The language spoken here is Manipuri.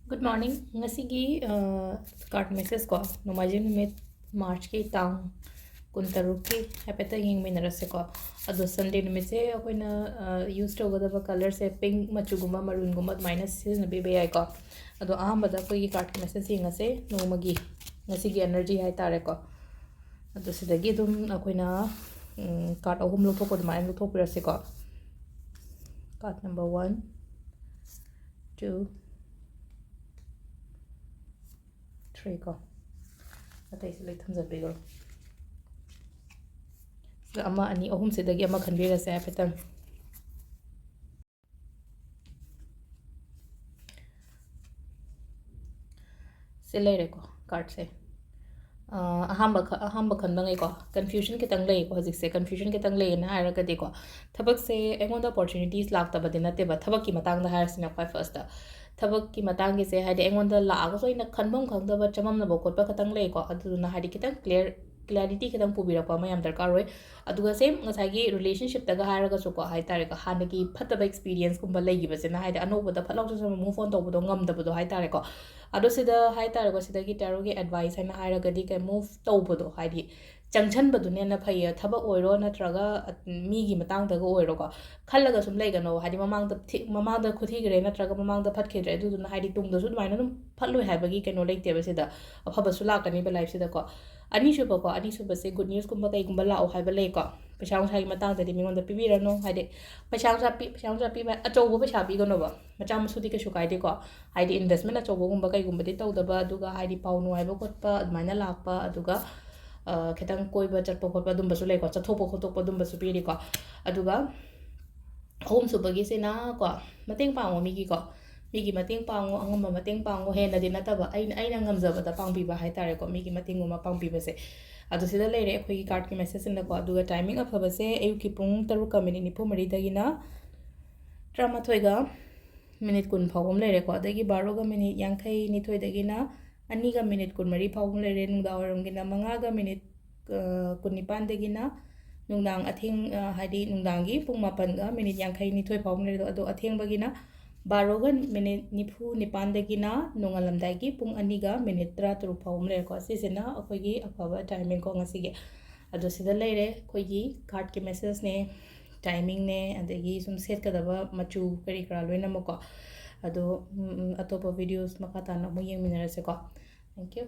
Good morning. Ngasigi card message ko nomajin numit March ki tang kuntaruki hapeta ying minarase ko ado Sunday numit se akoina use togada color se pink machu gumba maroon gumba minus is na be ai ko ado ahambada ko gi card message ying ase nomagi ngasigi energy hai tare ko ado sidagi dum akoina card ahum lo thok ko mai lo thok pirase ko card number 1 2 3 ko atay sila thamjabigol sila ama ani ahum sidagi ama khanbirase hapetan se leire ko card se ahamba khanba ngai ko confusion kitang lei ko hojik se confusion kitang lei na haira ka de ko thabak se engonda opportunities lakta badina te ba thabak ki matang da hair sina kwai first da thabak ki matang gi se haide engonda la ga so ina khanbam khangda ba chamam na bo ko pa katang lei ko adu na haide kitang clarity kitang pubira pa mayam darkar roi aduga same ngasai gi relationship ta ga haira ga so ko hai tare ka hana gi phataba experience kumba lei gi ba se na haide anoba da phatlaw so move on to bo ngam da bo hai tare ko ado sida hai tare ko sida gi taro gi advice haina haira ga di ka move to bo haidi changchan ba du ne na phai thaba oiro na traga mi gi matang da ga oiro ko khalla ga sum lei ga no haidi mamang da khuthi gre na traga mamang da phat khedre du na haidi tung da su mai na dum phatloi hai ba gi keno leite ba sida afaba su la ka ni ba life sida ko ani shu ba se good news kumba kai kumba la o hai ba lei ko paisang sai matang da di mi ngon da pibi ra no haidi paisang sa pi ba acho bo paisa pi ga no ba macha musu di ka shu kai de ko haidi investment acho bo kumba kai kumba di tau da ba aduga haidi pau no hai ba kot pa admaina lak pa aduga khitang koi ba chat pa khot pa dum ba su lei ko chathok pa khotok pa dum ba su pi ri ko aduga home su ba gi se na ko mateng pa ngo mi gi ko mi gi mateng pa ngo angam mateng pa ngo he na di na ta ba ai na ngam ja ba da pang bi ba hai tare ko mi gi mateng ma pang bi ba se adu sida leire khoi gi card ki message na ko aduga timing of ba se ayu ki pung taru ka minute ni phu mari da gi na trama thoi ga minute kun phawum leire ko da gi 12 ga minute yankhai ni thoi da gi na ani ga minute kun mari phawum leire nung da waram gi na manga ga minute kun nipan da gi na nungdang athing haidi nungdang gi pung mapan ga minute yankhai ni thoi phawum leire ado atheng ba gi na 12 ga minute nifu nipan da gi na nungalam da gi pung ani ga minute 13 phawum leire ko si se na akhoi gi afaba timing ko ngasi ge ado sida leire khoi gi card ki message ne timing ne adagi sum Setkadaba Machu kari kara loina mo ko ado atopa videos makata na mo yeng minarase ko thank you